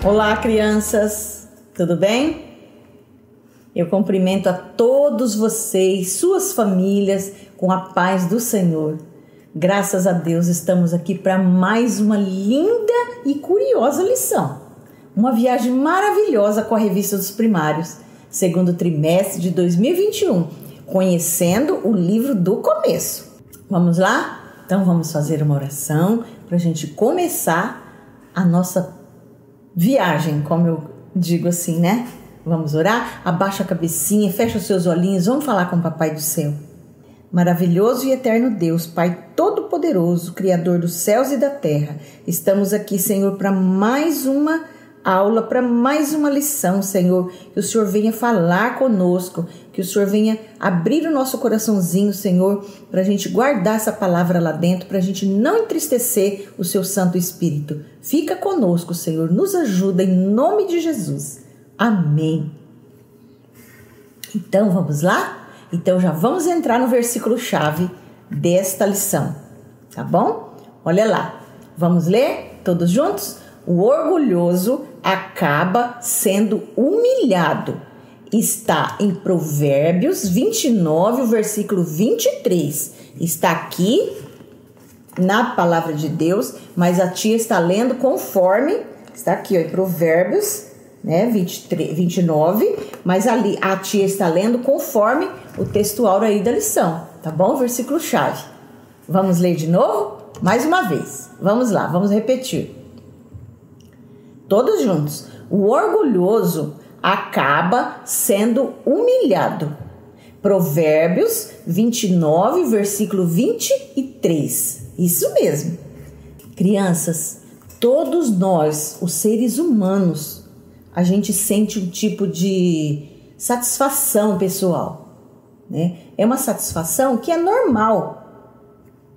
Olá, crianças, tudo bem? Eu cumprimento a todos vocês, suas famílias, com a paz do Senhor. Graças a Deus estamos aqui para mais uma linda e curiosa lição. Uma viagem maravilhosa com a Revista dos Primários, segundo trimestre de 2021, conhecendo o livro do começo. Vamos lá? Então vamos fazer uma oração para a gente começar a nossa viagem, como eu digo assim, né? Vamos orar? Abaixa a cabecinha, fecha os seus olhinhos, vamos falar com o Papai do Céu. Maravilhoso e eterno Deus, Pai Todo-Poderoso, Criador dos céus e da terra, estamos aqui, Senhor, para mais uma aula, para mais uma lição, Senhor, que o Senhor venha falar conosco, que o Senhor venha abrir o nosso coraçãozinho, Senhor, para a gente guardar essa palavra lá dentro, para a gente não entristecer o Seu Santo Espírito. Fica conosco, Senhor, nos ajuda em nome de Jesus. Amém. Então, vamos lá? Então, já vamos entrar no versículo-chave desta lição, tá bom? Olha lá, vamos ler todos juntos? O orgulhoso acaba sendo humilhado. Está em Provérbios 29, o versículo 23. Está aqui na palavra de Deus, mas a tia está lendo conforme, está aqui ó, em Provérbios, né, 29, mas ali a tia está lendo conforme o textual aí da lição, tá bom? Versículo-chave. Vamos ler de novo? Mais uma vez. Vamos lá, vamos repetir. Todos juntos. O orgulhoso acaba sendo humilhado. Provérbios 29, versículo 23. Isso mesmo. Crianças, todos nós, os seres humanos, a gente sente um tipo de satisfação pessoal, né? É uma satisfação que é normal.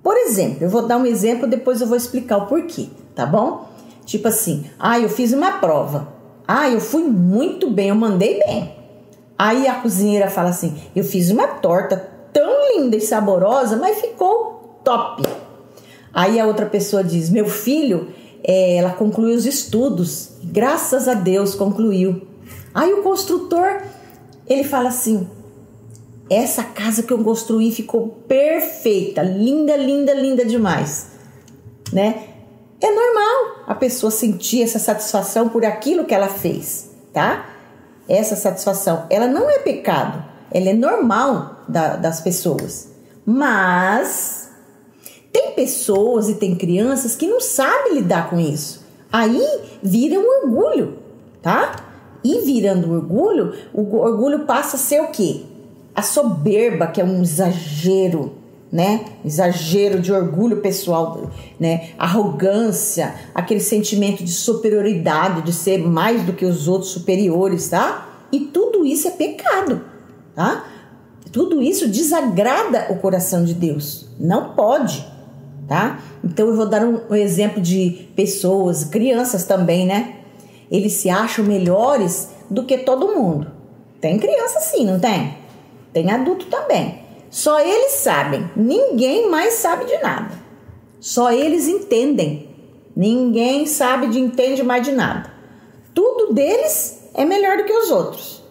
Por exemplo, eu vou dar um exemplo, depois eu vou explicar o porquê, tá bom? Tipo assim, eu fiz uma prova. Eu fui muito bem, eu mandei bem. Aí a cozinheira fala assim, eu fiz uma torta tão linda e saborosa, mas ficou top. Aí a outra pessoa diz, meu filho, ela concluiu os estudos, graças a Deus concluiu. Aí o construtor, ele fala assim, essa casa que eu construí ficou perfeita, linda, linda, linda demais, né? É normal a pessoa sentir essa satisfação por aquilo que ela fez, tá? Essa satisfação, ela não é pecado, ela é normal das pessoas. Mas tem pessoas e tem crianças que não sabem lidar com isso. Aí vira um orgulho, tá? E virando orgulho, o orgulho passa a ser o quê? A soberba, que é um exagero, né? Exagero de orgulho pessoal, né? Arrogância, aquele sentimento de superioridade, de ser mais do que os outros superiores, tá? E tudo isso é pecado, tá? Tudo isso desagrada o coração de Deus. Não pode, tá? Então eu vou dar um exemplo de pessoas, crianças também, né? Eles se acham melhores do que todo mundo. Tem criança sim, não tem? Tem adulto também. Só eles sabem, ninguém mais sabe de nada. Só eles entendem. Ninguém entende mais de nada. Tudo deles é melhor do que os outros.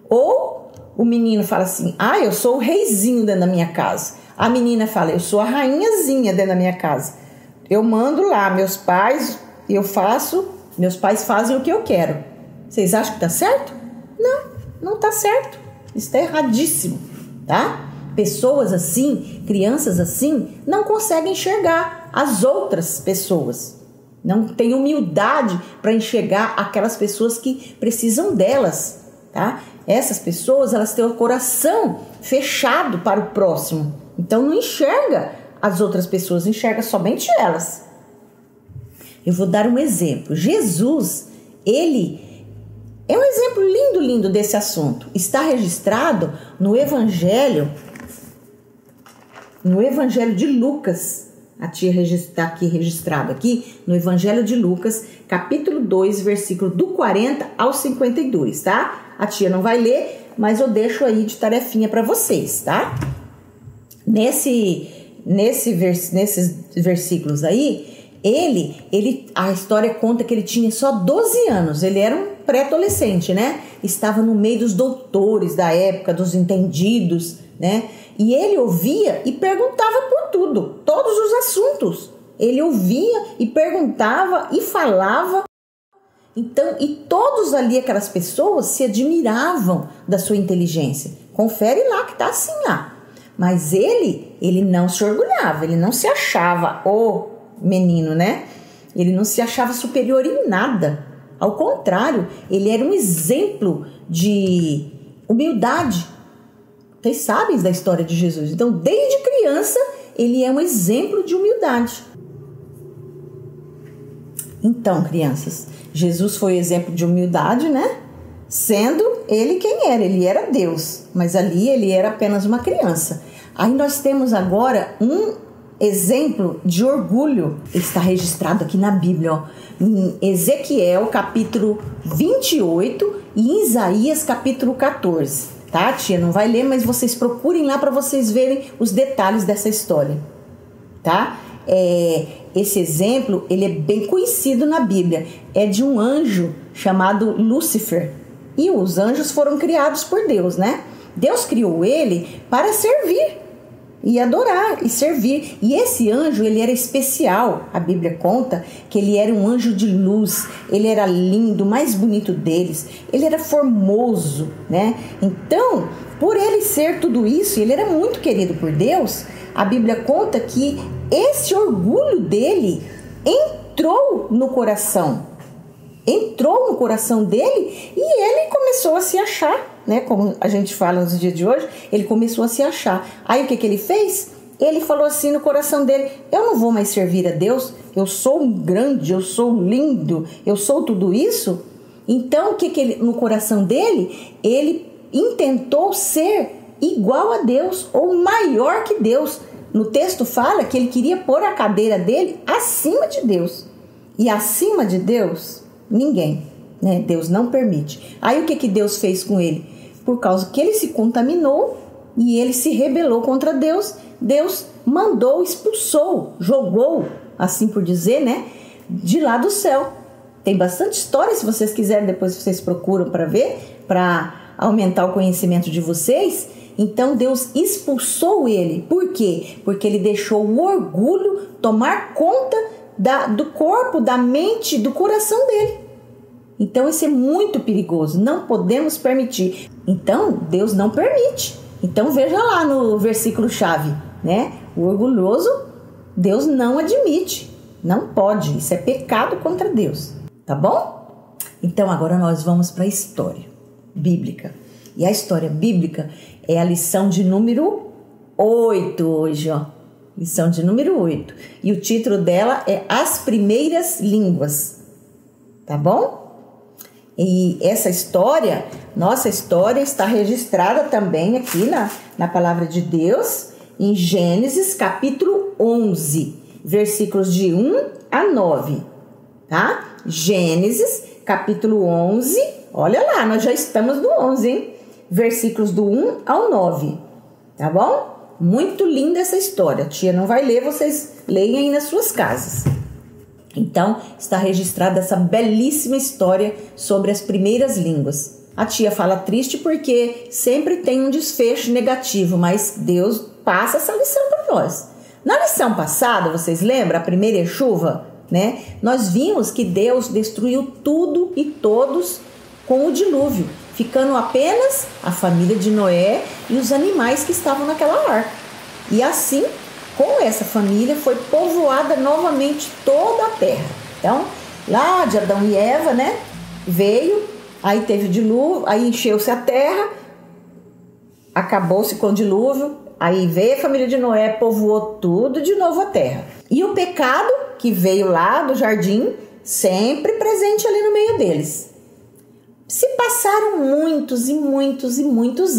Ou o menino fala assim, eu sou o reizinho dentro da minha casa. A menina fala, eu sou a rainhazinha dentro da minha casa. Eu mando lá, meus pais fazem o que eu quero. Vocês acham que tá certo? Não, não tá certo. Isso tá erradíssimo, tá? Pessoas assim, crianças assim, não conseguem enxergar as outras pessoas. Não tem humildade para enxergar aquelas pessoas que precisam delas, tá? Essas pessoas, elas têm o coração fechado para o próximo. Então não enxerga as outras pessoas, enxerga somente elas. Eu vou dar um exemplo. Jesus, ele é um exemplo lindo, lindo desse assunto. Está registrado no Evangelho de Lucas. A tia está aqui registrado aqui no Evangelho de Lucas, capítulo 2, versículo do 40 ao 52, tá? A tia não vai ler, mas eu deixo aí de tarefinha para vocês, tá? Nesses versículos aí, A história conta que ele tinha só 12 anos, ele era um pré-adolescente, né? Estava no meio dos doutores da época, dos entendidos, né? E ele ouvia e perguntava por tudo, todos os assuntos. Ele ouvia e perguntava e falava. Então, e todos ali, aquelas pessoas, se admiravam da sua inteligência. Confere lá que tá assim lá. Mas ele não se orgulhava, ele não se achava o menino, né? Ele não se achava superior em nada. Ao contrário, ele era um exemplo de humildade. Vocês sabem da história de Jesus. Então, desde criança, ele é um exemplo de humildade. Então, crianças, Jesus foi exemplo de humildade, né? Sendo ele quem era. Ele era Deus, mas ali ele era apenas uma criança. Aí nós temos agora um exemplo de orgulho. Ele está registrado aqui na Bíblia, ó, em Ezequiel, capítulo 28 e em Isaías, capítulo 14. Tá, tia? Não vai ler, mas vocês procurem lá para vocês verem os detalhes dessa história. Tá? Esse exemplo, ele é bem conhecido na Bíblia. É de um anjo chamado Lúcifer. E os anjos foram criados por Deus, né? Deus criou ele para servir e adorar e servir. E esse anjo, ele era especial. A Bíblia conta que ele era um anjo de luz. Ele era lindo, o mais bonito deles. Ele era formoso, né? Então, por ele ser tudo isso, ele era muito querido por Deus. A Bíblia conta que esse orgulho dele entrou no coração dele e ele começou a se achar, né? Como a gente fala nos dias de hoje, ele começou a se achar. Aí o que ele fez? Ele falou assim no coração dele: eu não vou mais servir a Deus, eu sou um grande, eu sou lindo, eu sou tudo isso. Então, no coração dele, ele intentou ser igual a Deus ou maior que Deus. No texto fala que ele queria pôr a cadeira dele acima de Deus. E acima de Deus, ninguém, né? Deus não permite. Aí o que Deus fez com ele? Por causa que ele se contaminou e ele se rebelou contra Deus, Deus mandou, expulsou, jogou, assim por dizer, né? De lá do céu. Tem bastante história, se vocês quiserem, depois vocês procuram para ver, para aumentar o conhecimento de vocês. Então Deus expulsou ele. Por quê? Porque ele deixou o orgulho tomar conta do corpo, da mente, do coração dele. Então isso é muito perigoso. Não podemos permitir. Então Deus não permite. Então veja lá no versículo chave, né? O orgulhoso Deus não admite. Não pode. Isso é pecado contra Deus. Tá bom? Então agora nós vamos para a história bíblica. E a história bíblica é a lição de número 8 hoje, ó. Lição de número 8. E o título dela é As Primeiras Línguas. Tá bom? E essa história, nossa história, está registrada também aqui na Palavra de Deus, em Gênesis capítulo 11, versículos de 1 a 9. Tá? Gênesis capítulo 11, olha lá, nós já estamos no 11, hein? Versículos do 1 ao 9, tá bom? Muito linda essa história. A tia não vai ler, vocês leem aí nas suas casas. Então, está registrada essa belíssima história sobre as primeiras línguas. A tia fala triste porque sempre tem um desfecho negativo, mas Deus passa essa lição para nós. Na lição passada, vocês lembram? A primeira chuva, né? Nós vimos que Deus destruiu tudo e todos com o dilúvio, ficando apenas a família de Noé e os animais que estavam naquela arca. E assim, com essa família, foi povoada novamente toda a terra. Então, lá de Adão e Eva, né? Veio, aí teve o dilúvio, aí encheu-se a terra, acabou-se com o dilúvio, aí veio a família de Noé, povoou tudo de novo a terra. E o pecado, que veio lá do jardim, sempre presente ali no meio deles. Se passaram muitos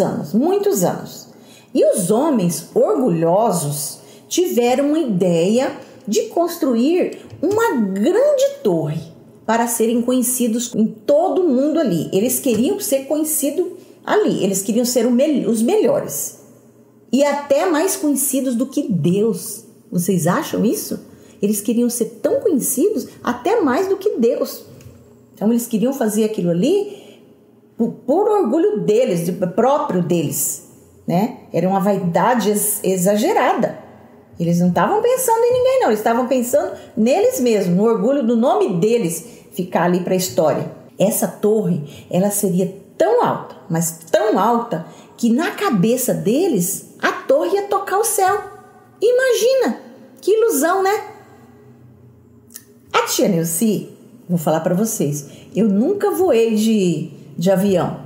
anos. E os homens orgulhosos tiveram uma ideia de construir uma grande torre para serem conhecidos em todo o mundo ali. Eles queriam ser conhecidos ali, eles queriam ser os melhores. E até mais conhecidos do que Deus. Vocês acham isso? Eles queriam ser tão conhecidos até mais do que Deus. Então eles queriam fazer aquilo ali por orgulho deles, próprio deles, né? Era uma vaidade exagerada. Eles não estavam pensando em ninguém, não. Eles estavam pensando neles mesmos, no orgulho do nome deles ficar ali para a história. Essa torre, ela seria tão alta, mas tão alta, que na cabeça deles, a torre ia tocar o céu. Imagina, que ilusão, né? A tia Neuci, vou falar para vocês, eu nunca voei de avião,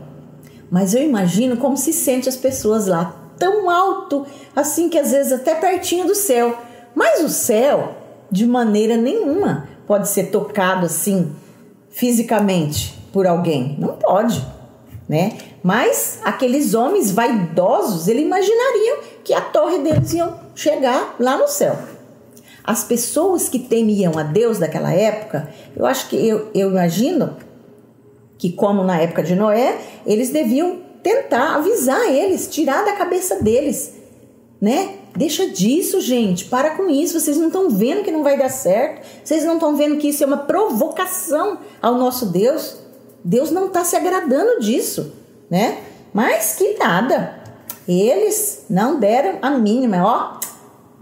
mas eu imagino como se sente as pessoas lá, tão alto, assim que às vezes até pertinho do céu. Mas o céu, de maneira nenhuma, pode ser tocado assim, fisicamente, por alguém. Não pode, né? Mas aqueles homens vaidosos, eles imaginariam que a torre deles iam chegar lá no céu. As pessoas que temiam a Deus daquela época, eu acho que eu imagino que, como na época de Noé, eles deviam tentar avisar eles, tirar da cabeça deles, né? Deixa disso, gente, para com isso, vocês não estão vendo que não vai dar certo, vocês não estão vendo que isso é uma provocação ao nosso Deus. Deus não está se agradando disso, né? Mas que nada, eles não deram a mínima, ó,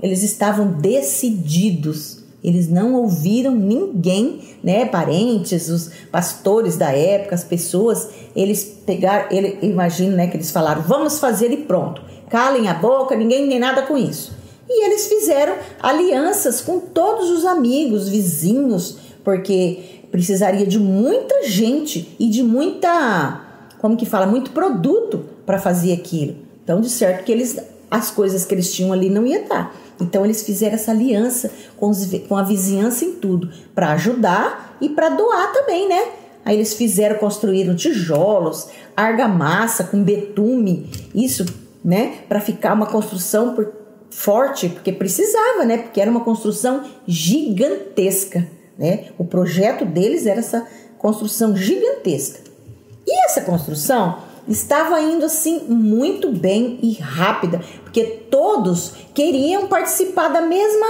eles estavam decididos. Eles não ouviram ninguém, né? Parentes, os pastores da época, as pessoas, eles pegaram, imagino, né, que eles falaram, vamos fazer e pronto. Calem a boca, ninguém tem nada com isso. E eles fizeram alianças com todos os amigos, vizinhos, porque precisaria de muita gente e de muita, como que fala, muito produto para fazer aquilo. Então, de certo que as coisas que eles tinham ali não ia dar. Então eles fizeram essa aliança com a vizinhança em tudo, para ajudar e para doar também, né? Aí eles construíram tijolos, argamassa com betume, isso, né? Para ficar uma construção forte, porque precisava, né? Porque era uma construção gigantesca, né? O projeto deles era essa construção gigantesca. E essa construção estava indo assim muito bem e rápida, porque todos queriam participar da mesma,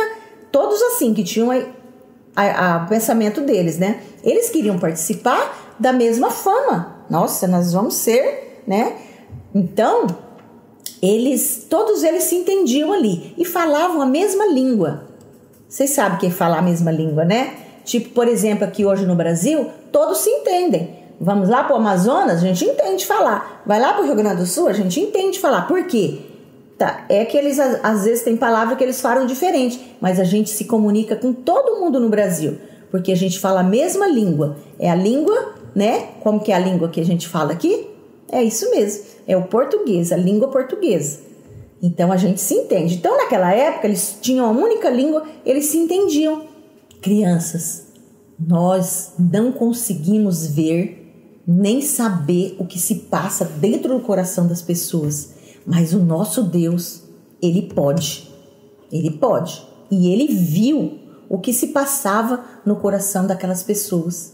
todos assim que tinham o pensamento deles, né? Eles queriam participar da mesma fama. Nossa, nós vamos ser, né? Então, todos eles se entendiam ali e falavam a mesma língua. Vocês sabem o que é falar a mesma língua, né? Tipo, por exemplo, aqui hoje no Brasil, todos se entendem. Vamos lá para o Amazonas, a gente entende falar. Vai lá para o Rio Grande do Sul, a gente entende falar. Por quê? Tá, é que eles, às vezes, tem palavra que eles falam diferente, mas a gente se comunica com todo mundo no Brasil, porque a gente fala a mesma língua. É a língua, né? Como que é a língua que a gente fala aqui? É isso mesmo, é o português, a língua portuguesa. Então, a gente se entende. Então, naquela época, eles tinham a única língua, eles se entendiam. Crianças, nós não conseguimos ver nem saber o que se passa dentro do coração das pessoas, mas o nosso Deus, Ele pode, e Ele viu o que se passava no coração daquelas pessoas.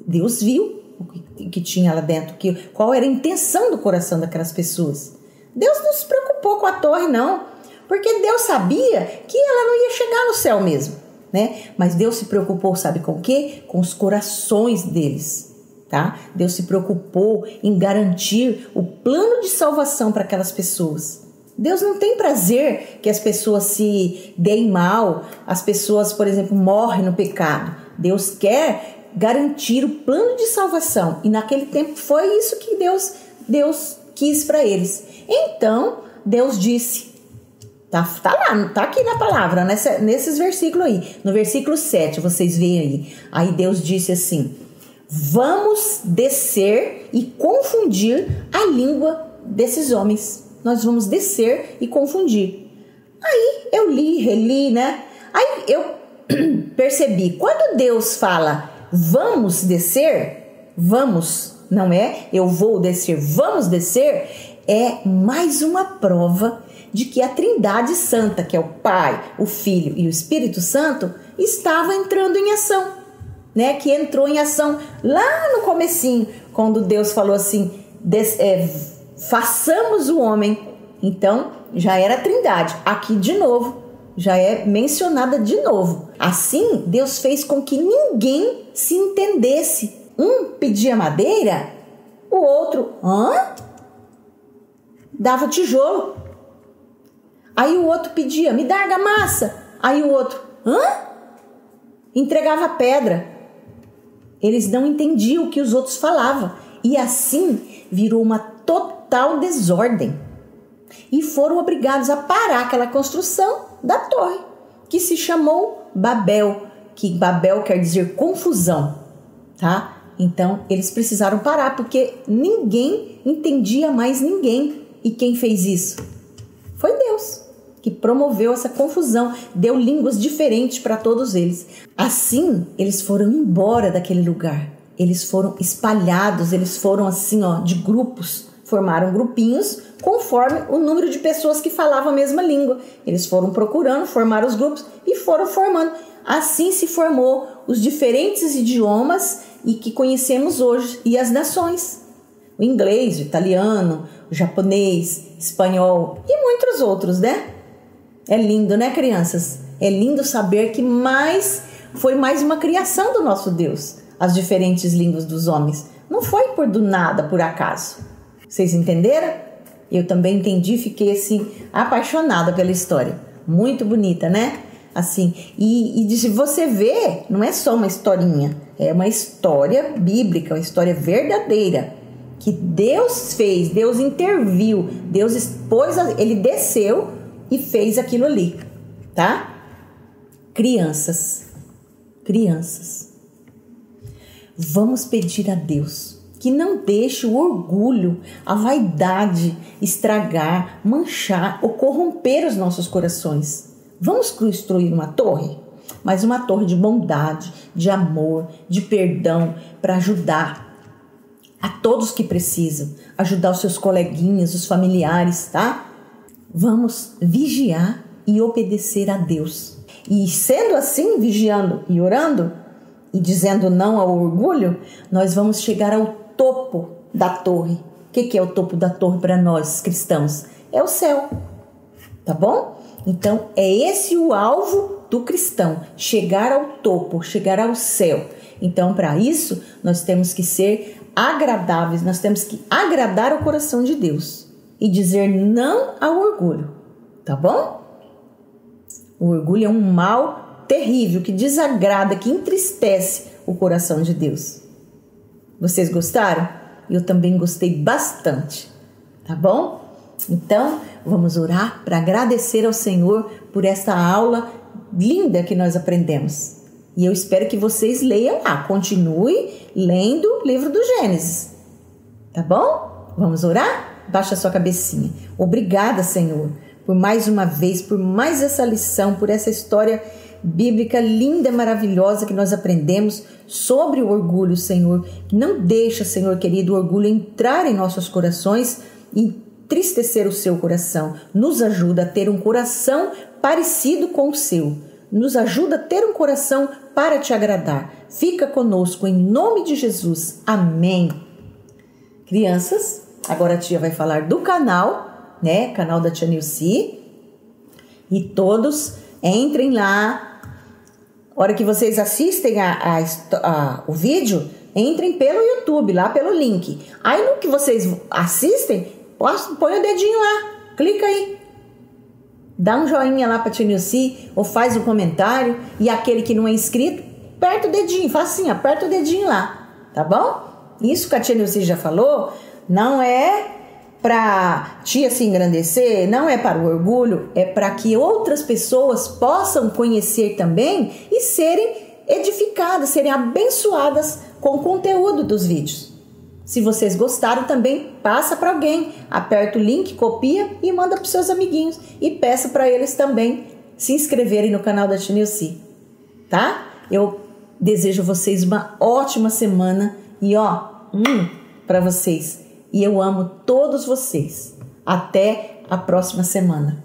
Deus viu o que tinha lá dentro, qual era a intenção do coração daquelas pessoas. Deus não se preocupou com a torre, não, porque Deus sabia que ela não ia chegar no céu mesmo, né? Mas Deus se preocupou, sabe com o quê? Com os corações deles, tá? Deus se preocupou em garantir o plano de salvação para aquelas pessoas. Deus não tem prazer que as pessoas se deem mal, as pessoas, por exemplo, morrem no pecado. Deus quer garantir o plano de salvação, e naquele tempo foi isso que Deus quis para eles. Então, Deus disse, tá lá, tá aqui na palavra, nesses versículos aí. No versículo 7, vocês veem aí. Aí Deus disse assim, vamos descer e confundir a língua desses homens. Nós vamos descer e confundir. Aí eu li, reli, né? Aí eu percebi, quando Deus fala, vamos descer, vamos, não é eu vou descer, vamos descer, é mais uma prova de que a Trindade Santa, que é o Pai, o Filho e o Espírito Santo, estava entrando em ação, né? Que entrou em ação lá no comecinho, quando Deus falou assim, façamos o homem. Então, já era a Trindade. Aqui, de novo, já é mencionada de novo. Assim, Deus fez com que ninguém se entendesse. Um pedia madeira, o outro, dava tijolo. Aí o outro pedia, me dá argamassa. Aí o outro, entregava pedra. Eles não entendiam o que os outros falavam. E assim virou uma total desordem. E foram obrigados a parar aquela construção da torre, que se chamou Babel, que Babel quer dizer confusão, tá? Então eles precisaram parar, porque ninguém entendia mais ninguém. E quem fez isso? Foi Deus, que promoveu essa confusão, deu línguas diferentes para todos eles. Assim, eles foram embora daquele lugar. Eles foram espalhados, eles foram assim, de grupos, formaram grupinhos conforme o número de pessoas que falavam a mesma língua. Eles foram procurando, formaram os grupos e foram formando. Assim se formou os diferentes idiomas e que conhecemos hoje, e as nações. O inglês, o italiano, o japonês, espanhol e muitos outros, né? É lindo, né, crianças? É lindo saber que foi mais uma criação do nosso Deus, as diferentes línguas dos homens. Não foi do nada, por acaso. Vocês entenderam? Eu também entendi, fiquei assim, apaixonada pela história. Muito bonita, né? Assim, e se você vê, não é só uma historinha, é uma história bíblica, uma história verdadeira, que Deus fez, Deus interviu, Deus expôs, ele desceu e fez aquilo ali, tá? Crianças, vamos pedir a Deus que não deixe o orgulho, a vaidade estragar, manchar ou corromper os nossos corações. Vamos construir uma torre, mas uma torre de bondade, de amor, de perdão, para ajudar a todos que precisam, ajudar os seus coleguinhas, os familiares, tá? Vamos vigiar e obedecer a Deus. E sendo assim, vigiando e orando e dizendo não ao orgulho, nós vamos chegar ao topo da torre. O que é o topo da torre para nós cristãos? É o céu, tá bom? Então, é esse o alvo do cristão, chegar ao topo, chegar ao céu. Então, para isso, nós temos que ser agradáveis, nós temos que agradar o coração de Deus e dizer não ao orgulho, tá bom? O orgulho é um mal terrível que desagrada, que entristece o coração de Deus. Vocês gostaram? Eu também gostei bastante, tá bom? Então, vamos orar para agradecer ao Senhor por esta aula linda que nós aprendemos. E eu espero que vocês leiam lá, continue lendo o livro do Gênesis, tá bom? Vamos orar? Baixa a sua cabecinha. Obrigada, Senhor, por mais uma vez, por mais essa lição, por essa história bíblica linda, maravilhosa que nós aprendemos sobre o orgulho, Senhor. Não deixa, Senhor querido, o orgulho entrar em nossos corações e entristecer o seu coração. Nos ajuda a ter um coração parecido com o seu. Nos ajuda a ter um coração para te agradar. Fica conosco em nome de Jesus. Amém. Crianças, agora a tia vai falar do canal, né? Canal da Tia Nilce. E todos entrem lá. A hora que vocês assistem o vídeo, entrem pelo YouTube, lá pelo link. Aí no que vocês assistem, põe o dedinho lá, clica aí. Dá um joinha lá para a Tia Nilce ou faz um comentário. E aquele que não é inscrito, aperta o dedinho, faz assim, aperta o dedinho lá, tá bom? Isso que a Tia Nilce já falou, não é para tia se engrandecer, não é para o orgulho, é para que outras pessoas possam conhecer também e serem edificadas, serem abençoadas com o conteúdo dos vídeos. Se vocês gostaram também, passa para alguém, aperta o link, copia e manda para os seus amiguinhos. E peça para eles também se inscreverem no canal da Tia Nilce, tá? Eu desejo a vocês uma ótima semana e para vocês. E eu amo todos vocês. Até a próxima semana.